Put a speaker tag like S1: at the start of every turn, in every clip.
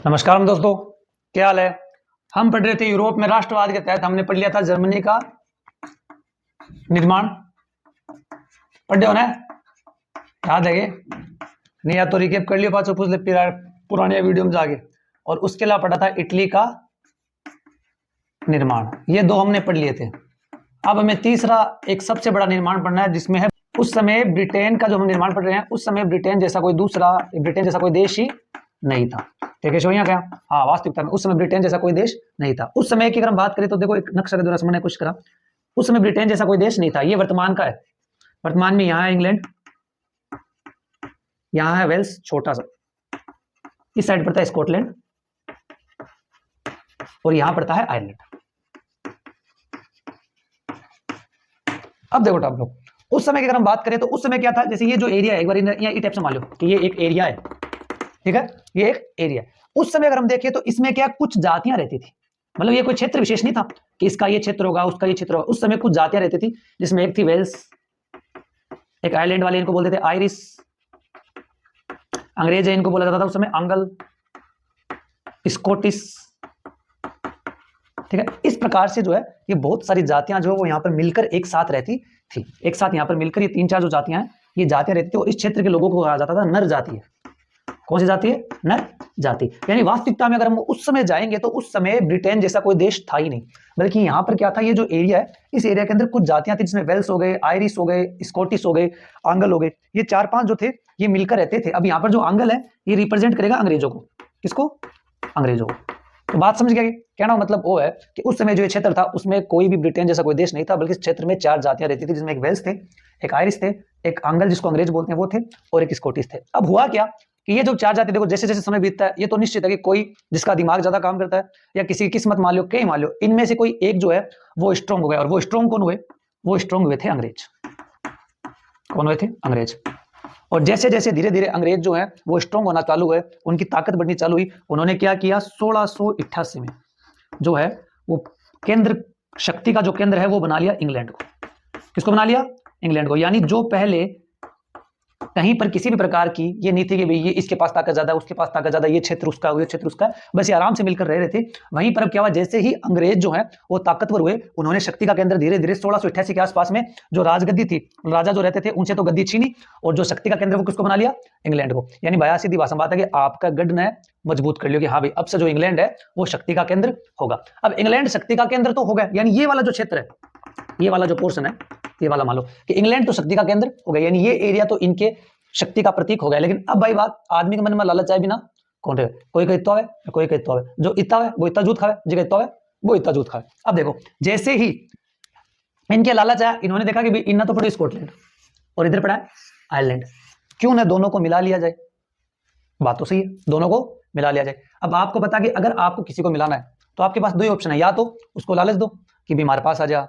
S1: नमस्कार दोस्तों, क्या हाल है। हम पढ़ रहे थे यूरोप में राष्ट्रवाद के तहत हमने पढ़ लिया था जर्मनी का निर्माण। पढ़े हो ना, याद है ये नहीं? या तो रिकेप कर लियो, पाछो पूछ ले पुराने वीडियो में जाके। और उसके अलावा पढ़ा था इटली का निर्माण। ये दो हमने पढ़ लिए थे। अब हमें तीसरा एक सबसे बड़ा निर्माण पढ़ना है, जिसमें है उस समय ब्रिटेन का जो हम निर्माण पढ़ रहे हैं, उस समय ब्रिटेन जैसा कोई देश ही नहीं था। ठीक है, क्या हाँ, वास्तविकता में उस समय ब्रिटेन जैसा कोई देश नहीं था। उस समय की अगर हम बात करें तो देखो, एक नक्शा के द्वारा समझने की कोशिश करा। उस समय ब्रिटेन जैसा कोई देश नहीं था। ये वर्तमान का है। वर्तमान में यहाँ है इंग्लैंड, यहाँ है वेल्स छोटा सा, इस साइड पड़ता है स्कॉटलैंड, और यहां पड़ता है आयरलैंड। अब देखो आप लोग, उस समय की अगर हम बात करें तो उस समय क्या था, जैसे ये जो एरिया है, एक बार ये टाइप से मान लो कि ये एक एरिया है। ठीक है, ये एक एरिया। उस समय अगर हम देखें तो इसमें क्या कुछ जातियां रहती थी। मतलब ये कोई क्षेत्र विशेष नहीं था कि इसका ये क्षेत्र होगा, उसका ये क्षेत्र होगा। उस समय कुछ जातियां रहती थी, जिसमें एक थी वेल्स, एक आयरलैंड वाले इनको बोलते थे आयरिश, अंग्रेज है इनको बोला जाता था उस समय एंगल, स्कॉटिश। ठीक है, इस प्रकार से जो है ये बहुत सारी जातियां जो है वो यहाँ पर मिलकर एक साथ रहती थी। एक साथ यहाँ पर मिलकर ये तीन चार जो जातियां हैं, ये जातियां रहती थी। और इस क्षेत्र के लोगों को कहा जाता था नर जाति है। कौन सी जाति है? नर जाति। यानी वास्तविकता में अगर हम उस समय जाएंगे तो उस समय ब्रिटेन जैसा कोई देश था ही नहीं, बल्कि यहाँ पर क्या था, ये जो एरिया है, इस एरिया के अंदर कुछ जातियां थी, जिसमें वेल्स हो गए, आयरिश हो गए, स्कॉटिश हो गए, आंगल हो गए। ये चार पांच जो थे ये मिलकर रहते थे। अब यहाँ पर जो आंगल है ये रिप्रेजेंट करेगा अंग्रेजों को। किसको? अंग्रेजों को। तो बात समझ गया? कहना मतलब वो है कि उस समय जो क्षेत्र था उसमें कोई भी ब्रिटेन जैसा कोई देश नहीं था, बल्कि इस क्षेत्र में चार जातियां रहती थी, जिसमें एक वेल्स थे, एक आयरिश थे, एक आंगल जिसको अंग्रेज बोलते हैं वो थे, और एक स्कॉटिश थे। अब हुआ क्या कि ये जो चार जाति, देखो जैसे जैसे समय बीतता है, ये तो निश्चित है कि कोई जिसका दिमाग ज्यादा काम करता है या किसी की किस्मत मान लो, कई मान लो, इनमें से कोई एक जो है वो स्ट्रॉन्ग हो गया। और वो स्ट्रॉन्ग कौन हुए? वो स्ट्रॉन्ग हुए थे अंग्रेज। कौन हुए थे? अंग्रेज। और जैसे जैसे धीरे धीरे अंग्रेज जो है वो स्ट्रॉन्ग होना चालू हुए, उनकी ताकत बढ़नी चालू हुई, उन्होंने क्या किया, 1688 में जो है वो केंद्र, शक्ति का जो केंद्र है वो बना लिया इंग्लैंड को। किसको बना लिया? इंग्लैंड को। यानी जो पहले कहीं पर किसी भी प्रकार की ये नहीं थी कि भाई ये इसके पास ताकत ज्यादा है, उसके पास ताकत ज्यादा, ये क्षेत्र उसका, ये क्षेत्र उसका, बस ये आराम से मिलकर रह रहे थे। वहीं पर अब क्या हुआ, जैसे ही अंग्रेज जो है वो ताकतवर हुए, उन्होंने शक्ति का केंद्र धीरे धीरे 1688 के आसपास में जो राजगद्दी थी, राजा जो रहते थे उनसे तो गद्दी छीनी, और जो शक्ति का केंद्र वो किसको बना लिया? इंग्लैंड को। यानी भया सीधी भाषा बात है कि आपका गढ़ ने मजबूत कर लियो कि हाँ भाई अब से जो इंग्लैंड है वो शक्ति का केंद्र होगा। अब इंग्लैंड शक्ति का केंद्र तो हो गया, यानी ये वाला जो क्षेत्र है, ये वाला जो पोर्शन है, ये वाला मान लो कि इंग्लैंड तो शक्ति का केंद्र हो गया, यानी ये एरिया तो इनके शक्ति का प्रतीक हो गया। लेकिन अब भाई बात, आदमी के मन में लालच आए बिना कौन रहे? कोई कहता है, कोई कहता है, जो इतना है वो इतना जूत खावे, जो कहता है वो इतना जूत खावे। अब देखो, जैसे ही इनके लालच आया, इन्होंने देखा कि भाई इन्ना तो पड़े स्कॉटलैंड और इधर पड़ा है आयरलैंड, क्यों ना दोनों को मिला लिया जाए। बात तो सही है, दोनों को मिला लिया जाए। अब आपको पता कि अगर आपको किसी को मिलाना है तो आपके पास दो ही ऑप्शन है, या तो उसको लालच दो कि भी हमारे पास आ जा,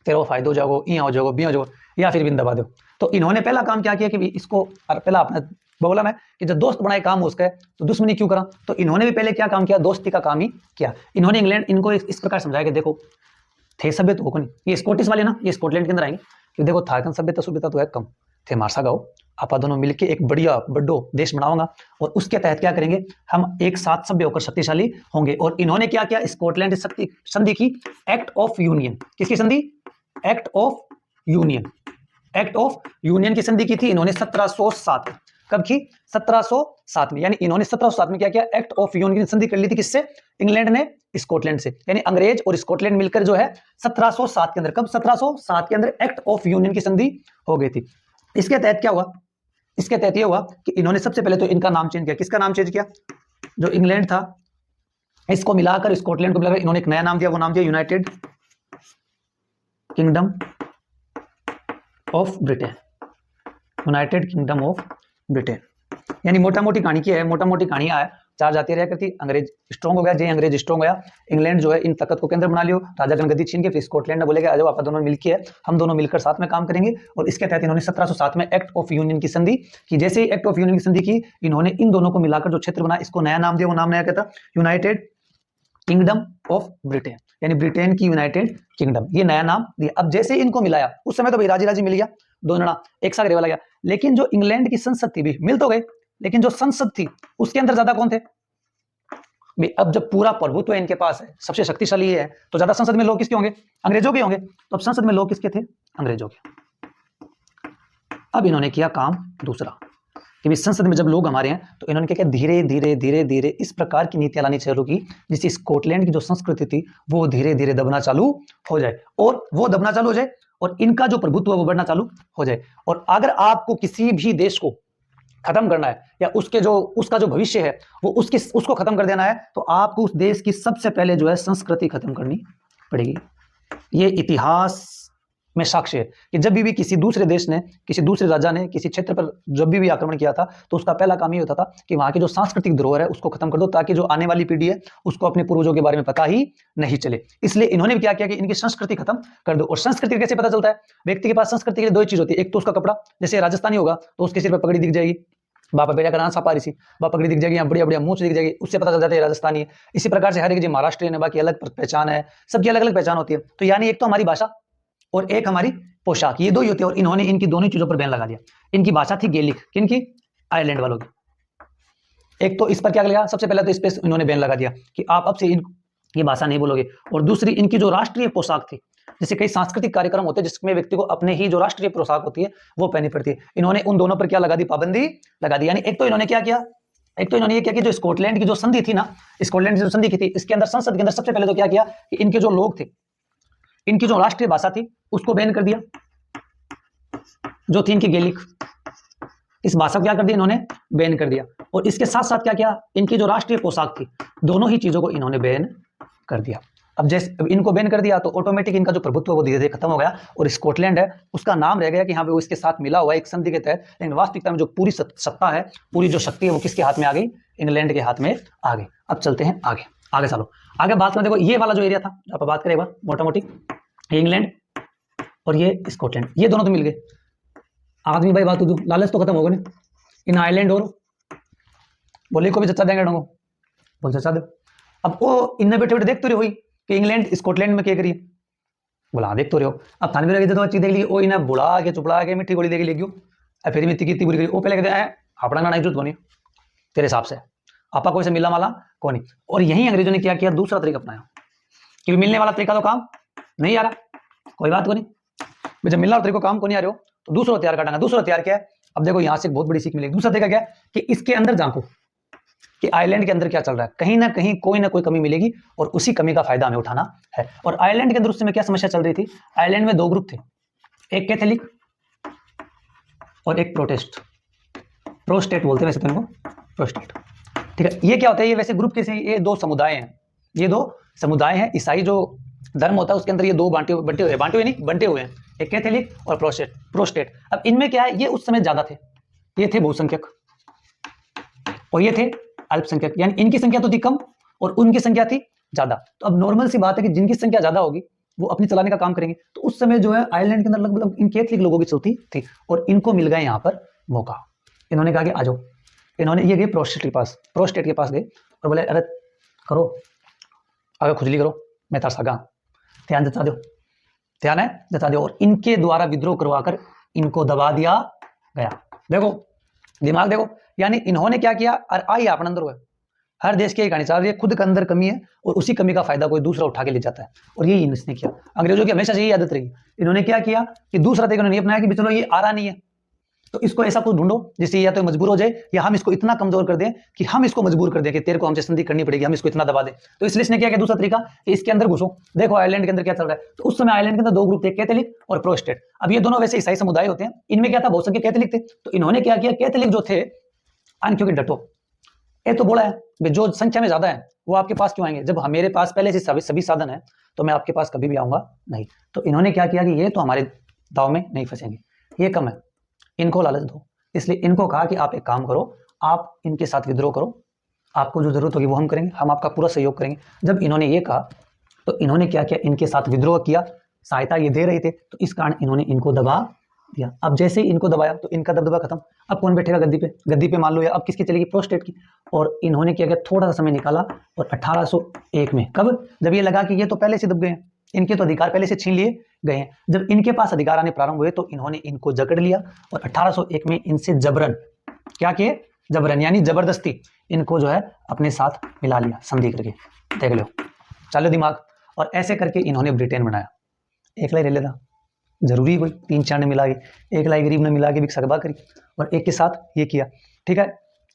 S1: तेरा वो फायदा हो जाओ, यहाँ हो जाओ, बी हो जाओ, या फिर बिन दबा दो। तो इन्होंने पहला काम क्या किया कि इसको, पहला अपना बोला मैं कि जब दोस्त बनाए काम उसका है तो दुश्मनी क्यों करा। तो इन्होंने भी पहले क्या काम किया, दोस्ती का काम ही किया। इन्होंने इंग्लैंड इनको इस प्रकार समझाया कि देखो थे सभ्य तो नहीं, ये स्कॉटिश वाले ना, ये स्कॉटलैंड के अंदर आएंगे कि देखो थारकन सभ्यता तो है कम थे, मारसा गाओ आप दोनों मिलकर एक बढ़िया बड़ो देश बनाऊंगा, और उसके तहत क्या करेंगे, हम एक साथ सभ्य होकर शक्तिशाली होंगे। और इन्होंने क्या किया, स्कॉटलैंड से संधि की, एक्ट ऑफ यूनियन। किसकी संधि? Act of union. Act of union की संधि की थी इन्होंने 1707 में। कब की? 1707 में। यानी इन्होंने 1707 में क्या किया, एक्ट ऑफ यूनियन की संधि कर ली थी। किससे? इंग्लैंड ने स्कॉटलैंड से। यानी अंग्रेज और स्कॉटलैंड मिलकर जो है 1707 के अंदर, कब? 1707 के अंदर एक्ट ऑफ यूनियन की संधि हो गई थी। इसके तहत क्या हुआ? इसके तहत यह हुआ कि इन्होंने सबसे पहले तो इनका नाम चेंज किया। किसका नाम चेंज किया? जो इंग्लैंड था इसको मिलाकर स्कॉटलैंड को मिलाकर इन्होंने एक नया नाम दिया, वो नाम दिया United kingdom of Britain. United kingdom of Britain. यानी मोटा मोटी कहानी की है, मोटा मोटी कहानियां है, चार जातियां रहा करती, अंग्रेज स्ट्रॉन्ग हो गया, जे अंग्रेज स्ट्रॉन्ग हो गया, इंग्लैंड जो है इन ताकत को केंद्र बना लियो, राजा की गद्दी छीन के, फिर स्कॉटलैंड ने बोलेगा आ जाओ आप दोनों मिलके है, हम दोनों मिलकर साथ में काम करेंगे। और इसके तहत इन्होंने 1707 में एक्ट ऑफ यूनियन की संधि की। जैसे ही एक्ट ऑफ यूनियन की संधि की, इन्होंने इन दोनों को मिलाकर जो क्षेत्र बना, इसको नया नाम दिया, वो नाम नया क्या था? United kingdom of Britain. यानी ब्रिटेन की यूनाइटेड किंगडम, ये नया नाम दिया। अब जैसे इनको मिलाया, उस समय तो भाई राजी राजी मिल गया, दो जना एक साथ वाला गया, लेकिन जो इंग्लैंड की संसद थी भी मिल तो गए, लेकिन जो संसद थी उसके अंदर ज्यादा कौन थे? अब जब पूरा प्रभुत्व इनके पास है, सबसे शक्तिशाली ये है, तो ज्यादा संसद में लोग किसके होंगे? अंग्रेजों के होंगे। तो अब संसद में लोग किसके थे? अंग्रेजों के। अब इन्होंने किया काम दूसरा कि संसद में जब लोग हमारे हैं तो इन्होंने क्या किया, धीरे धीरे धीरे धीरे इस प्रकार की नीतियां लानी चालू की जिससे स्कॉटलैंड की जो संस्कृति थी वो धीरे धीरे दबना चालू हो जाए, और वो दबना चालू हो जाए और इनका जो प्रभुत्व है वो बढ़ना चालू हो जाए। और अगर आपको किसी भी देश को खत्म करना है या उसका जो भविष्य है वो उसको खत्म कर देना है, तो आपको उस देश की सबसे पहले जो है संस्कृति खत्म करनी पड़ेगी। ये इतिहास में साक्ष्य है कि जब भी किसी दूसरे देश ने, किसी दूसरे राजा ने किसी क्षेत्र पर जब भी आक्रमण किया था तो उसका पहला काम ये होता था कि वहां की जो सांस्कृतिक धरोहर है उसको खत्म कर दो, ताकि जो आने वाली पीढ़ी है उसको अपने पूर्वजों के बारे में पता ही नहीं चले। इसलिए इन्होंने भी क्या किया कि इनकी संस्कृति खत्म कर दो। और संस्कृति कैसे पता चलता है? व्यक्ति के पास संस्कृति के लिए दो चीज होती है, एक तो उसका कपड़ा, जैसे राजस्थानी होगा तो उसके सिर पर पगड़ी दिख जाएगी, बापा बेटा का नाम सापारी सी बापा पगड़ी दिख जाएगी, यहाँ बढ़िया बढ़िया मूंछ दिख जाएगी, उससे पता चल जाता है राजस्थानी है। इसी प्रकार से हर एक जो महाराष्ट्रियन है बाकी अलग पहचान है, सबकी अलग अलग पहचान होती है। तो यानी एक तो हमारी भाषा और एक हमारी पोशाक, ये दो ही होती है। और इन्होंने इनकी दोनों चीजों पर बैन लगा दिया। इनकी भाषा थी गेलिक, किनकी? आयरलैंड वालों की। एक तो इस पर क्या लगा, सबसे पहले तो इस पर इन्होंने बैन लगा दिया कि आप अब से ये भाषा नहीं बोलोगे। और दूसरी इनकी जो राष्ट्रीय पोशाक थी, जैसे कई सांस्कृतिक कार्यक्रम होते हैं जिसमें व्यक्ति को अपने ही जो राष्ट्रीय पोशाक होती है वो पहननी पड़ती है, इन्होंने उन दोनों पर क्या लगा दी? पाबंदी लगा दी। यानी एक तो इन्होंने क्या किया, एक तो इन्होंने ये किया कि जो स्कॉटलैंड की जो संधि थी ना, स्कॉटलैंड की जो संधि की थी, इसके अंदर संसद के अंदर सबसे पहले तो क्या किया कि इनके जो लोग थे, इनकी जो राष्ट्रीय भाषा थी उसको बैन कर दिया, जो थी इनकी गेलिक, इस भाषा को क्या कर दिया इन्होंने? बैन कर दिया। और इसके साथ साथ क्या किया, इनकी जो राष्ट्रीय पोशाक थी दोनों ही चीजों को इन्होंने बैन कर दिया। अब जैसे इनको बैन कर दिया तो ऑटोमेटिक इनका जो प्रभुत्व वो धीरे धीरे खत्म हो गया और स्कॉटलैंड है उसका नाम रह गया कि हाँ वो इसके साथ मिला हुआ है एक संधि के तहत, लेकिन वास्तविकता में जो पूरी सत्ता है, पूरी जो शक्ति है वो किसके हाथ में आ गई? इंग्लैंड के हाथ में आ गई। अब चलते हैं आगे चलो आगे बात करें। देखो ये वाला जो एरिया था आप बात करें एक बार मोटा मोटी, इंग्लैंड और ये स्कॉटलैंड, ये दोनों तो मिल गए। आदमी भाई बात लालच तो खत्म हो गए ना, इन आइलैंड और बोले को भी चचा देंगे डोंगो, बोल चचा दो। अब वो इनने बैठे बैठे देखते रहे हुई कि इंग्लैंड स्कॉटलैंड में क्या करिए, बोला देख तो रहे हो। अब थाने में तो चीज देख ली, ओ इन्हें बुढ़ा के चुपड़ा के मिट्टी गोली देख ली, क्यों फिर मिट्टी की बुरी करी, वो पहले कहते हैं अपना ना जरूरत कोनी तेरे हिसाब से, आपा कोई से मिला माला कौन नहीं। और यही अंग्रेजों ने क्या किया, दूसरा तरीका अपनाया कि मिलने वाला तरीका तो काम नहीं आ रहा, कोई बात को नहीं, जब मिलने वाला तरीका काम को नहीं आ रहे हो तो दूसरा हथियार काटेंगे। दूसरा हथियार क्या है? अब देखो यहां से एक बहुत बड़ी सीख मिलेगी। दूसरा तरीका क्या है कि इसके अंदर झांको कि आइलैंड के अंदर क्या चल रहा है, कहीं ना कहीं कोई ना कोई कमी मिलेगी और उसी कमी का फायदा हमें उठाना है। और आइलैंड के अंदर उस समय क्या समस्या चल रही थी? आइलैंड में दो ग्रुप थे, एक कैथोलिक और एक प्रोस्टेट बोलते हैं वैसे तो इनको, प्रोस्टेट, ठीक है। ये क्या होता है, ये वैसे ग्रुप कैसे, ये दो समुदाय हैं, ये दो समुदाय हैं। ईसाई जो धर्म होता है उसके अंदर ये दो बंटे हुए हैं, एक कैथोलिक और प्रोस्टेट। अब इनमें क्या है, ये उस समय ज्यादा थे, ये थे बहुसंख्यक और ये थे अल्पसंख्यक, यानी इनकी संख्या तो थी कम और उनकी संख्या थी ज्यादा। तो अब नॉर्मल सी बात है कि जिनकी संख्या ज्यादा होगी वो अपनी चलाने का काम करेंगे। तो उस समय जो है आयरलैंड के अंदर लगभग इन कैथलिक लोगों की चलती थी और इनको मिल गया यहाँ पर मौका। इन्होंने कहा कि आ जाओ, इन्होंने ये गए प्रोस्टेट के पास गए और बोले अरे करो अगर खुजली करो मैं तार सगा, ध्यान जता दो। और इनके द्वारा विद्रोह करवाकर इनको दबा दिया गया। देखो दिमाग देखो, यानी इन्होंने क्या किया, और आई अपने अंदर हुआ, हर देश की कहानी चल रही है, खुद के अंदर कमी है और उसी कमी का फायदा कोई दूसरा उठा के ले जाता है। और यही इसने किया, अंग्रेजों की हमेशा से यही आदत रही। इन्होंने क्या किया कि दूसरा तरीका नहीं अपनाया कि चलो ये आ रहा नहीं है तो इसको ऐसा कुछ ढूंढो जिससे या तो मजबूर हो जाए या हम इसको इतना कमजोर कर दें कि हम इसको मजबूर कर दें कि तेरे को हमसे संधि करनी पड़ेगी, हम इसको इतना दबा दें। तो इसलिए इसने क्या किया दूसरा तरीका कि इसके अंदर घुसो, देखो आयरलैंड के अंदर क्या चल रहा है। तो उस समय आयरलैंड के अंदर दो ग्रुप थे, कैथोलिक और प्रोस्टेट। अब ये दोनों वैसे ईसाई समुदाय होते हैं, इनमें क्या था बहुसंख्यक कैथोलिक थे। तो इन्होंने क्या किया, कैथोलिक जो थे क्योंकि डटो, ये तो बोला है जो संख्या में ज्यादा है वो आपके पास क्यों आएंगे, जब मेरे पास पहले से सभी साधन है तो मैं आपके पास कभी भी आऊंगा नहीं। तो इन्होंने क्या किया कि ये तो हमारे दाव में नहीं फंसेंगे, ये कम है, इनको लालच दो। इसलिए इनको कहा कि आप एक काम करो, आप इनके साथ विद्रोह करो, आपको जो जरूरत होगी वो हम करेंगे, हम आपका पूरा सहयोग करेंगे। जब इन्होंने ये कहा तो इन्होंने क्या किया, इनके साथ विद्रोह किया, सहायता ये दे रहे थे तो इस कारण इन्होंने इनको दबा दिया। अब जैसे ही इनको दबाया तो इनका दबदबा खत्म। अब कौन बैठेगा गद्दी पे मान लो, या अब किसकी चलेगी, प्रोस्टेट की। और इन्होंने क्या किया, थोड़ा सा समय निकाला और 1801 में, कब, जब ये लगा कि ये तो पहले से दब गए हैं, इनके तो अधिकार पहले से छीन लिए गए हैं, जब इनके पास अधिकार आने प्रारंभ हुए तो इन्होंने इनको जकड़ लिया और 1801 में इनसे जबरन क्या किए, यानी जबरदस्ती इनको जो है अपने साथ मिला लिया संधि करके, देख लो, चलो दिमाग। और ऐसे करके इन्होंने ब्रिटेन बनाया। एक लाई ले लेता, जरूरी कोई 3-4 ने मिला के, एक लाई गरीब ने मिला के भी सकबा करी और एक के साथ ये किया, ठीक है।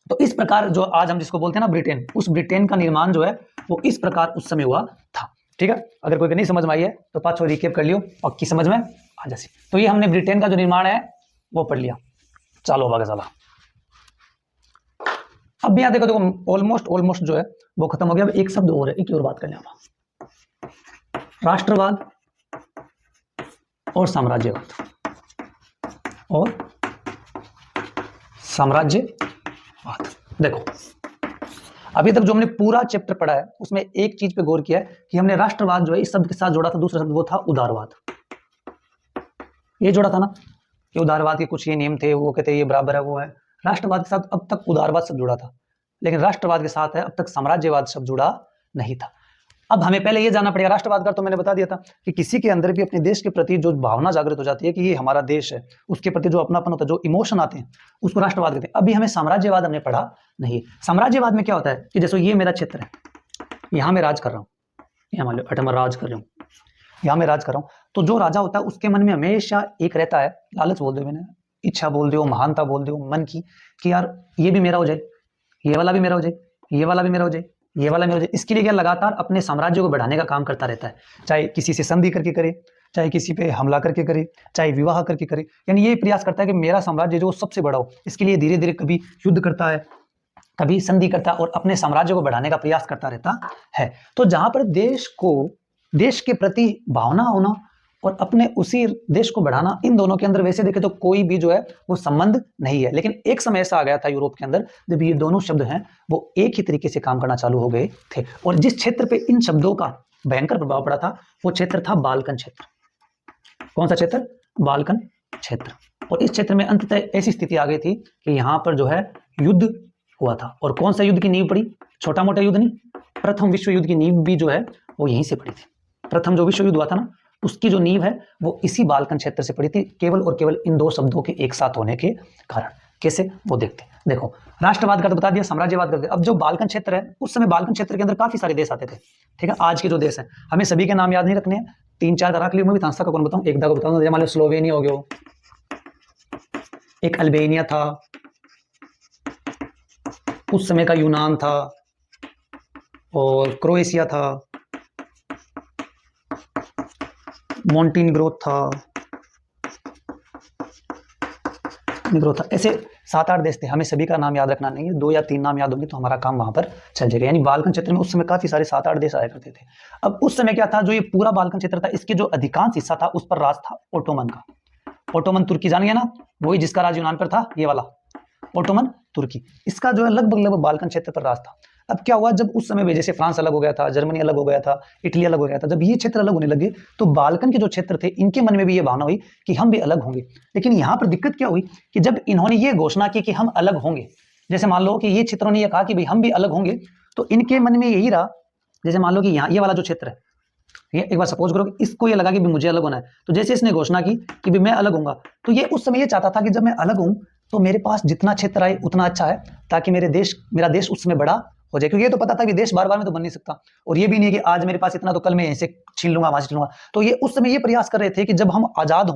S1: तो इस प्रकार जो आज हम जिसको बोलते हैं ना ब्रिटेन, उस ब्रिटेन का निर्माण जो है वो इस प्रकार उस समय हुआ था, ठीक है। अगर कोई नहीं समझ में आई है तो पाँच रिकेप कर लियो, पक्की समझ में आ जासी। तो ये हमने ब्रिटेन का जो निर्माण है वो पढ़ लिया। चलो आगे चला। अब यहाँ देखो ऑलमोस्ट जो है वो खत्म हो गया। अब एक शब्द और है, एक और बात कर लें, राष्ट्रवाद और साम्राज्यवाद। और साम्राज्यवाद, देखो अभी तक जो हमने पूरा चैप्टर पढ़ा है उसमें एक चीज पे गौर किया है कि हमने राष्ट्रवाद जो है इस शब्द के साथ जोड़ा था, दूसरा शब्द वो था उदारवाद। ये जोड़ा था ना कि उदारवाद के कुछ ये नियम थे, वो कहते हैं ये बराबर है, वो है। राष्ट्रवाद के साथ अब तक उदारवाद शब्द जुड़ा था, लेकिन राष्ट्रवाद के साथ है अब तक साम्राज्यवाद शब्द जुड़ा नहीं था। अब हमें पहले ये जानना पड़ेगा, राष्ट्रवाद का तो मैंने बता दिया था कि किसी के अंदर भी अपने देश के प्रति जो भावना जागृत हो जाती है कि ये हमारा देश है, उसके प्रति जो अपनापन होता है, जो इमोशन आते हैं, उसको राष्ट्रवाद कहते हैं। अभी हमें साम्राज्यवाद हमने पढ़ा नहीं। साम्राज्यवाद में क्या होता है कि जैसे ये मेरा क्षेत्र है, यहाँ मैं राज कर रहा हूँ, यहाँ मान लो अटमर राज कर रहा हूँ, यहाँ मैं राज कर रहा हूँ, तो जो राजा होता है उसके मन में हमेशा एक रहता है, लालच बोल दो, मैंने इच्छा बोल दो, महानता बोल दो मन की, कि यार ये भी मेरा हो जाए, ये वाला भी मेरा हो जाए, ये वाला भी मेरा हो जाए, ये वाला मेरा हो जाए। इसके लिए क्या लगातार अपने साम्राज्य को बढ़ाने का काम करता रहता है, चाहे किसी से संधि करके करे, चाहे किसी पे हमला करके करे, चाहे विवाह करके करे। यानी ये प्रयास करता है कि मेरा साम्राज्य जो सबसे बड़ा हो। इसके लिए धीरे धीरे कभी युद्ध करता है, कभी संधि करता है और अपने साम्राज्य को बढ़ाने का प्रयास करता रहता है। तो जहां पर देश के प्रति भावना होना और अपने उसी देश को बढ़ाना, इन दोनों के अंदर वैसे देखे तो कोई भी जो है वो संबंध नहीं है। लेकिन एक समय ऐसा आ गया था यूरोप के अंदर जब ये दोनों शब्द हैं वो एक ही तरीके से काम करना चालू हो गए थे। और जिस क्षेत्र पे इन शब्दों का भयंकर प्रभाव पड़ा था वो क्षेत्र था बाल्कन क्षेत्र। कौन सा क्षेत्र? बाल्कन क्षेत्र। और इस क्षेत्र में अंततः ऐसी स्थिति आ गई थी कि यहाँ पर जो है युद्ध हुआ था। और कौन सा युद्ध की नींव पड़ी? छोटा मोटा युद्ध नहीं, प्रथम विश्व युद्ध की नींव भी जो है वो यहीं से पड़ी थी। प्रथम जो विश्व युद्ध हुआ था ना, उसकी जो नींव है वो इसी बाल्कन क्षेत्र से पड़ी थी, केवल और केवल इन दो शब्दों के एक साथ होने के कारण। कैसे वो देखते हैं। देखो राष्ट्रवाद का तो बता दिया, साम्राज्यवाद कर दिया। अब जो बाल्कन क्षेत्र है, उस समय बाल्कन क्षेत्र के अंदर काफी सारे देश आते थे, ठीक है। आज के जो देश है हमें सभी के नाम याद नहीं रखने हैं, 3-4 का रख लियो। मैं भी तांस्ता का कौन बताऊं, एक दा को बताऊं। जैसे मान लो स्लोवेनिया हो गया, एक अल्बेनिया था, उस समय का यूनान था, और क्रोएशिया था, मॉन्टीनीग्रो था, ऐसे 7-8 देश थे। हमें सभी का नाम याद रखना नहीं है, 2 या 3 नाम याद होंगे तो हमारा काम वहां पर चल जाएगा। यानी बाल्कन क्षेत्र में उस समय काफी सारे 7-8 देश आया करते थे। अब उस समय क्या था, जो ये पूरा बाल्कन क्षेत्र था, इसके जो अधिकांश हिस्सा था उस पर राज था ओटोमन का। ओटोमन तुर्की जान गया ना, वही जिसका राज यूनान पर था, ये वाला ओटोमन तुर्की। इसका जो है लगभग बाल्कन क्षेत्र पर राज था। अब क्या हुआ, जब उस समय में जैसे फ्रांस अलग हो गया था, जर्मनी अलग हो गया था, इटली अलग हो गया था, जब ये क्षेत्र अलग होने लगे तो बाल्कन के जो क्षेत्र थे इनके मन में भी ये भावना हुई कि हम भी अलग होंगे। लेकिन यहाँ पर दिक्कत क्या हुई कि जब इन्होंने ये घोषणा की कि हम अलग होंगे, जैसे मान लो कि ये क्षेत्रों ने ये कहा कि भाई हम भी अलग होंगे, तो इनके मन में यही रहा। जैसे मान लो कि यहाँ ये वाला जो क्षेत्र है, ये एक बार सपोज करो कि इसको ये लगा कि मुझे अलग होना है, तो जैसे इसने घोषणा की कि भी मैं अलग होऊंगा, तो ये उस समय ये चाहता था कि जब मैं अलग हूं तो मेरे पास जितना क्षेत्र आए उतना अच्छा है, ताकि मेरा देश उस समय बड़ा हो जाए। क्योंकि ये तो पता था कि देश बार बार में तो बन नहीं सकता, और ये भी नहीं है कि आज मेरे पास इतना तो कल मैं ऐसे छीन लूंगा, वहां से छीन लूंगा। तो ये उस समय ये प्रयास कर रहे थे कि जब हम आजाद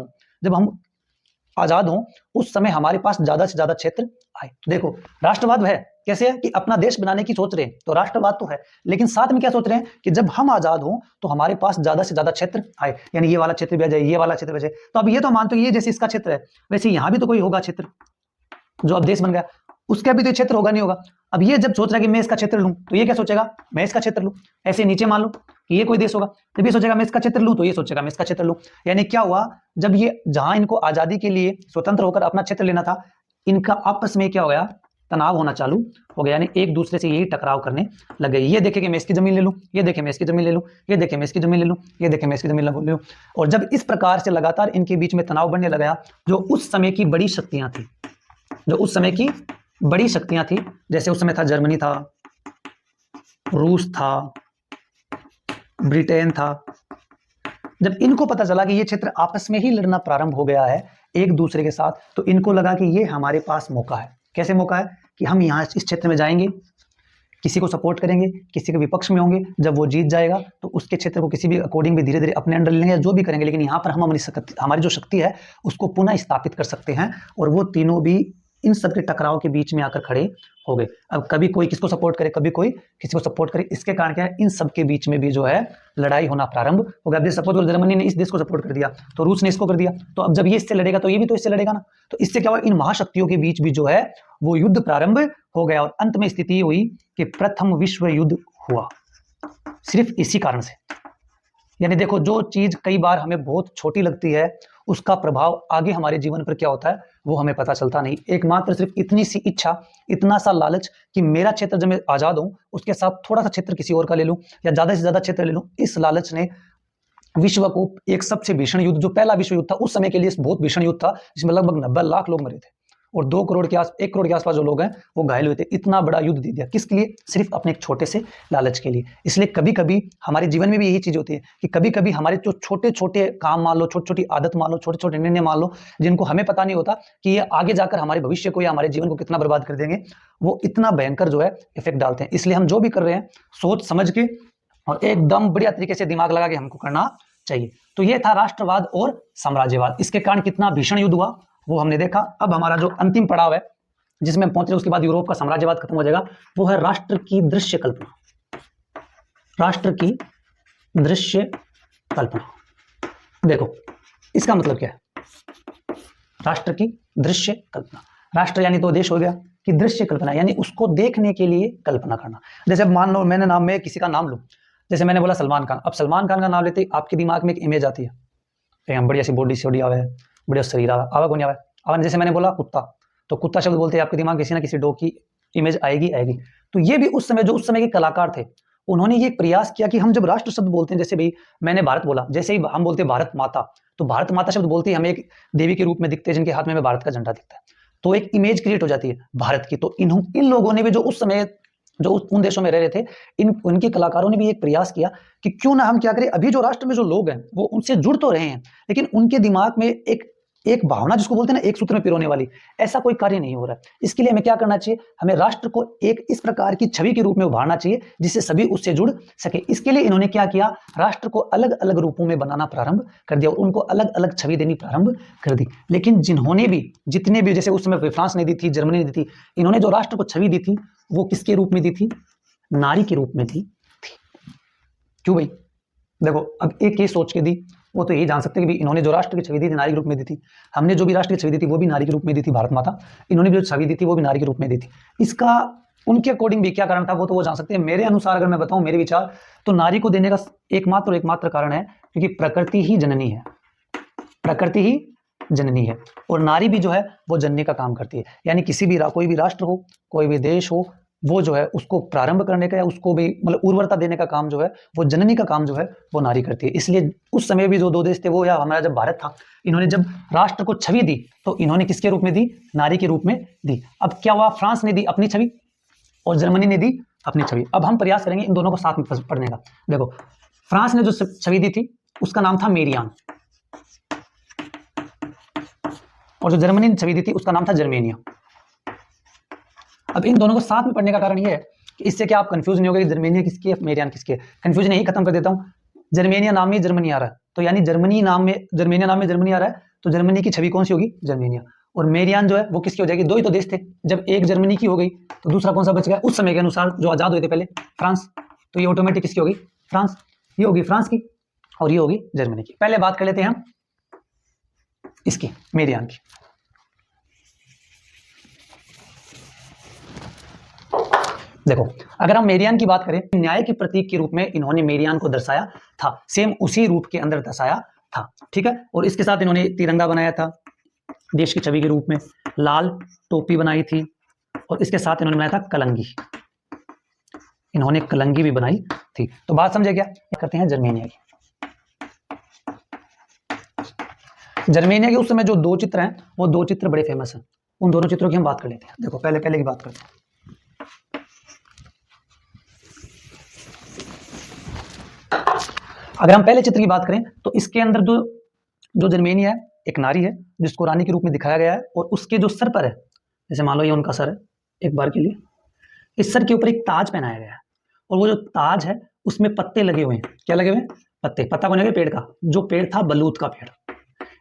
S1: हों उस समय हमारे पास ज्यादा से ज्यादा क्षेत्र आए। तो देखो राष्ट्रवाद है कैसे है कि अपना देश बनाने की सोच रहे हैं, तो राष्ट्रवाद तो है, लेकिन साथ में क्या सोच रहे हैं कि जब हम आजाद हों तो हमारे पास ज्यादा से ज्यादा क्षेत्र आए, यानी ये वाला क्षेत्र भी आ जाए, ये वाला क्षेत्र भी आ जाए। तो अब ये तो मानते हो ये जैसे इसका क्षेत्र है वैसे यहाँ भी तो कोई होगा क्षेत्र, जो अब देश बन गया उसका भी तो क्षेत्र होगा नहीं होगा। अब ये जब सोच रहा है कि मैं इसका क्षेत्र लूं, तो ये क्या सोचेगा, मैं इसका क्षेत्र लूं। ऐसे नीचे मान लो कि ये कोई देश होगा, जब ये सोचेगा मैं इसका क्षेत्र लूं, तो ये सोचेगा मैं इसका क्षेत्र लूं। यानी क्या हुआ, जब ये जहां इनको आजादी के लिए स्वतंत्र होकर अपना क्षेत्र लेना था, इनका आपस में क्या हो गया, तनाव होना चालू हो गया। यानी एक दूसरे से यही टकराव करने लग गए। ये देखे कि मैं इसकी जमीन ले लूं, ये देखे मैं इसकी जमीन ले लूं, ये देखे मैं इसकी जमीन ले लूं, ये देखे मैं इसकी जमीन ले लूं। और जब इस प्रकार से लगातार इनके बीच में तनाव बढ़ने लगा, जो उस समय की बड़ी शक्तियां थी, जैसे उस समय था जर्मनी था, रूस था, ब्रिटेन था, जब इनको पता चला कि ये क्षेत्र आपस में ही लड़ना प्रारंभ हो गया है एक दूसरे के साथ, तो इनको लगा कि ये हमारे पास मौका है। कैसे मौका है कि हम यहाँ इस क्षेत्र में जाएंगे, किसी को सपोर्ट करेंगे, किसी के विपक्ष में होंगे, जब वो जीत जाएगा तो उसके क्षेत्र को किसी भी अकॉर्डिंग भी धीरे धीरे अपने अंडर लेंगे, जो भी करेंगे, लेकिन यहाँ पर हम हमारी जो शक्ति है उसको पुनः स्थापित कर सकते हैं। और वो तीनों भी इन सबके टकराव के बीच में आकर खड़े हो गए। अब कभी कोई किसको सपोर्ट करे, कभी कोई किसी को सपोर्ट करे, इसके कारण क्या है, इन सब के बीच में भी जो है लड़ाई होना प्रारंभ हो गया। अब सपोज करो जर्मनी ने इस देश को सपोर्ट कर दिया तो रूस ने इसको कर दिया, तो अब जब ये इससे लड़ेगा तो ये भी तो इससे लड़ेगा ना। तो इससे क्या हुआ, इन महाशक्तियों के बीच भी जो है वो युद्ध प्रारंभ हो गया और अंत में स्थिति ये हुई कि प्रथम विश्व युद्ध हुआ, सिर्फ इसी कारण से। यानी देखो, जो चीज कई बार हमें बहुत छोटी लगती है उसका प्रभाव आगे हमारे जीवन पर क्या होता है वो हमें पता चलता नहीं। एकमात्र सिर्फ इतनी सी इच्छा, इतना सा लालच कि मेरा क्षेत्र जब मैं आजाद हूं उसके साथ थोड़ा सा क्षेत्र किसी और का ले लूं या ज्यादा से ज्यादा क्षेत्र ले लूं, इस लालच ने विश्व को एक सबसे भीषण युद्ध, जो पहला विश्व युद्ध था उस समय के लिए बहुत भीषण युद्ध था, जिसमें लगभग 90 लाख लोग मरे थे और 1 करोड़ के आसपास जो लोग हैं वो घायल हुए थे। इतना बड़ा युद्ध दे दिया, किसके लिए, सिर्फ अपने एक छोटे से लालच के लिए। इसलिए कभी कभी हमारे जीवन में भी यही चीज होती है कि कभी कभी हमारे जो छोटे छोटे काम मान लो, छोटी छोटी आदत मान लो, छोटे छोटे निर्णय मान लो, जिनको हमें पता नहीं होता कि ये आगे जाकर हमारे भविष्य को या हमारे जीवन को कितना बर्बाद कर देंगे, वो इतना भयंकर जो है इफेक्ट डालते हैं। इसलिए हम जो भी कर रहे हैं सोच समझ के और एकदम बढ़िया तरीके से दिमाग लगा के हमको करना चाहिए। तो ये था राष्ट्रवाद और साम्राज्यवाद। इसके कारण कितना भीषण युद्ध हुआ वो हमने देखा। अब हमारा जो अंतिम पड़ाव है जिसमें हम पहुंच रहे, उसके बाद यूरोप का साम्राज्यवाद खत्म हो जाएगा, वो है राष्ट्र की दृश्य कल्पना। राष्ट्र की दृश्य कल्पना। देखो इसका मतलब क्या है, राष्ट्र की दृश्य कल्पना। राष्ट्र यानी तो देश हो गया, कि दृश्य कल्पना यानी उसको देखने के लिए कल्पना करना। जैसे मान लो मैंने नाम में किसी का नाम लूं, जैसे मैंने बोला सलमान खान। अब सलमान खान का नाम लेते ही आपके दिमाग में एक इमेज आती है, बढ़िया सी बॉडी सोडी आवे, बढ़िया शरीर आवा कौन आवे आवा। जैसे मैंने बोला कुत्ता, तो कुत्ता शब्द बोलते हैं आपके दिमाग किसी ना किसी डॉग की इमेज आएगी। तो ये भी उस समय, जो उस समय के कलाकार थे, उन्होंने ये प्रयास किया कि हम जब राष्ट्र शब्द बोलते हैं, जैसे भाई मैंने भारत बोला, जैसे ही हम बोलते हैं भारत माता, तो भारत माता शब्द बोलते ही हमें एक देवी के रूप में दिखते हैं जिनके हाथ में भारत का झंडा दिखता है, तो एक इमेज क्रिएट हो जाती है भारत की। तो इन लोगों ने भी जो उस समय जो उन देशों में रह रहे थे, उनके कलाकारों ने भी एक प्रयास किया कि क्यों ना हम क्या करें, अभी जो राष्ट्र में जो लोग हैं वो उनसे जुड़ तो रहे हैं, लेकिन उनके दिमाग में एक भावना, जिसको बोलते हैं ना एक सूत्र में पिरोने वाली, ऐसा कोई कार्य नहीं हो रहा है। इसके लिए हमें क्या करना चाहिए, हमें राष्ट्र को एक इस प्रकार की छवि के रूप में उभारना चाहिए जिससे सभी उससे जुड़ सके। इसके लिए इन्होंने क्या किया, राष्ट्र को अलग अलग रूपों में बनाना प्रारंभ कर दिया और उनको अलग अलग छवि देनी प्रारंभ कर दी। लेकिन जितने भी जैसे उस समय फ्रांस ने दी थी, जर्मनी ने दी थी, इन्होंने जो राष्ट्र को छवि दी थी वो किसके रूप में दी थी, नारी के रूप में दी थी। क्यों भाई, देखो अब एक ये सोच के दी, वो तो यही जान सकते हैं कि इन्होंने जो राष्ट्र की छवि दी थी नारी के रूप में दी थी, हमने जो भी राष्ट्र की छवि दी थी वो भी नारी के रूप में दी थी, भारत माता। इन्होंने भी जो छवि दी थी वो भी नारी के रूप में दी थी। इसका उनके अकॉर्डिंग भी क्या कारण था वो तो वो जान सकते हैं। मेरे अनुसार अगर मैं बताऊं, मेरे विचार, तो नारी को देने का एकमात्र कारण है क्योंकि प्रकृति ही जननी है, प्रकृति ही जननी है और नारी भी जो है वो जननी का काम करती है। यानी कोई भी राष्ट्र हो, कोई भी देश हो, वो जो है उसको प्रारंभ करने का या उसको भी मतलब उर्वरता देने का काम जो है वो जननी का काम जो है वो नारी करती है। इसलिए उस समय भी जो 2 देश थे, वो या हमारा जब भारत था, इन्होंने जब राष्ट्र को छवि दी तो इन्होंने किसके रूप में दी, नारी के रूप में दी। अब क्या हुआ, फ्रांस ने दी अपनी छवि और जर्मनी ने दी अपनी छवि। अब हम प्रयास करेंगे इन दोनों को साथ में पढ़ने का। देखो फ्रांस ने जो छवि दी थी उसका नाम था मेरियान, और जो जर्मनी ने छवि दी थी उसका नाम था जर्मेनिया। अब इन दोनों को साथ में पढ़ने का कारण यह है कि इससे क्या आप कंफ्यूज नहीं होगा कि जर्मेनिया किसकी है, मेरियान किसकी है। कंफ्यूजन यही खत्म कर देता हूं, जर्मेनिया नाम में जर्मनी आ रहा है तो यानी जर्मनिया नाम में जर्मनी आ रहा है, तो जर्मनी की छवि कौन सी होगी, जर्मेनिया। और मेरियान जो है वो किसकी हो जाएगी, 2 ही तो देश थे, जब एक जर्मनी की हो गई तो दूसरा कौन सा बच गया, उस समय के अनुसार जो आजाद हुए थे पहले, फ्रांस। तो ये ऑटोमेटिक किसकी होगी, फ्रांस। ये होगी फ्रांस की और ये होगी जर्मनी की। पहले बात कर लेते हैं हम इसकी, मेरियान की। देखो अगर हम मेरियान की बात करें, न्याय के प्रतीक के रूप में इन्होंने मेरियान को दर्शाया था, सेम उसी रूप के अंदर दर्शाया था, ठीक है। और इसके साथ इन्होंने तिरंगा बनाया था देश की छवि के रूप में, लाल टोपी बनाई थी और इसके साथ इन्होंने बनाया था कलंगी, इन्होंने कलंगी भी बनाई थी। तो बात समझे क्या, करते हैं जर्मेनिया की। जर्मेनिया के उस समय जो 2 चित्र हैं वो 2 चित्र बड़े फेमस हैं, उन दोनों चित्रों की हम बात कर लेते हैं। देखो पहले की बात करते हैं। अगर हम पहले चित्र की बात करें तो इसके अंदर जो जर्मेनिया है, एक नारी है जिसको रानी के रूप में दिखाया गया है और उसके जो सर पर है, जैसे मान लो ये उनका सर है, एक बार के लिए, इस सर के ऊपर एक ताज पहनाया गया है और वो जो ताज है उसमें पत्ते लगे हुए हैं। क्या लगे हुए हैं? पत्ते। पत्ता कौन है? पेड़ का। जो पेड़ था बलूत का पेड़,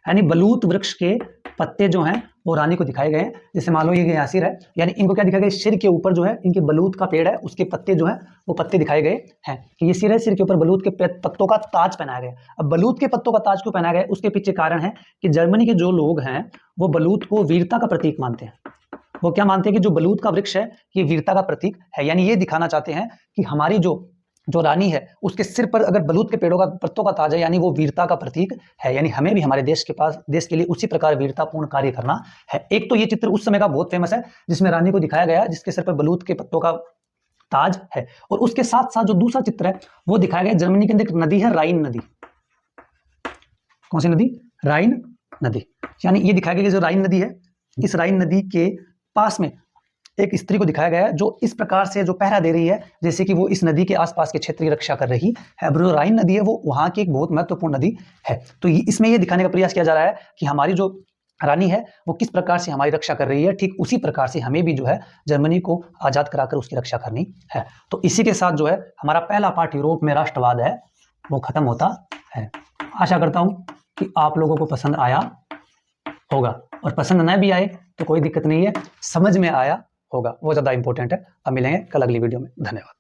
S1: यानी बलूत वृक्ष के पत्ते जो हैं वो रानी को दिखाए गए हैं। जैसे मान लो ये यहाँ सिर है, यानी इनको क्या दिखाया गया? सिर के ऊपर जो है इनके बलूत का पेड़ है, उसके पत्ते जो है वो पत्ते दिखाए गए हैं कि ये सिर है, सिर के ऊपर बलूत के पत्तों का ताज पहनाया गया। अब बलूत के पत्तों का ताज क्यों पहनाया गया? उसके पीछे कारण है कि जर्मनी के जो लोग हैं वो बलूत को वीरता का प्रतीक मानते हैं। वो क्या मानते हैं कि जो बलूत का वृक्ष है ये वीरता का प्रतीक है, यानी ये दिखाना चाहते हैं कि हमारी जो रानी है उसके सिर पर अगर बलूत के पेड़ों का पत्तों का ताज है, यानी वो वीरता का प्रतीक है, यानी हमें भी हमारे देश के लिए उसी प्रकार वीरतापूर्ण कार्य करना है। एक तो ये चित्र उस समय का बहुत फेमस है जिसमें रानी को दिखाया गया जिसके सिर पर बलूत के पत्तों का ताज है, और उसके साथ साथ जो दूसरा चित्र है वो दिखाया गया जर्मनी के अंदर एक नदी है, राइन नदी। कौन सी नदी? राइन नदी। यानी ये दिखाया गया कि जो राइन नदी है, इस राइन नदी के पास में एक स्त्री को दिखाया गया है जो इस प्रकार से जो पहरा दे रही है जैसे कि वो इस नदी के आसपास के क्षेत्र की रक्षा कर रही है। जो राइन नदी है वो वहां की एक बहुत महत्वपूर्ण नदी है। तो इसमें ये दिखाने का प्रयास किया जा रहा है कि हमारी जो रानी है वो किस प्रकार से हमारी रक्षा कर रही है, ठीक उसी प्रकार से हमें भी जो है जर्मनी को आजाद कराकर उसकी रक्षा करनी है। तो इसी के साथ जो है हमारा पहला पार्ट यूरोप में राष्ट्रवाद है वो खत्म होता है। आशा करता हूं कि आप लोगों को पसंद आया होगा, और पसंद न भी आए तो कोई दिक्कत नहीं है, समझ में आया होगा वो ज़्यादा इंपॉर्टेंट है। अब मिलेंगे कल अगली वीडियो में। धन्यवाद।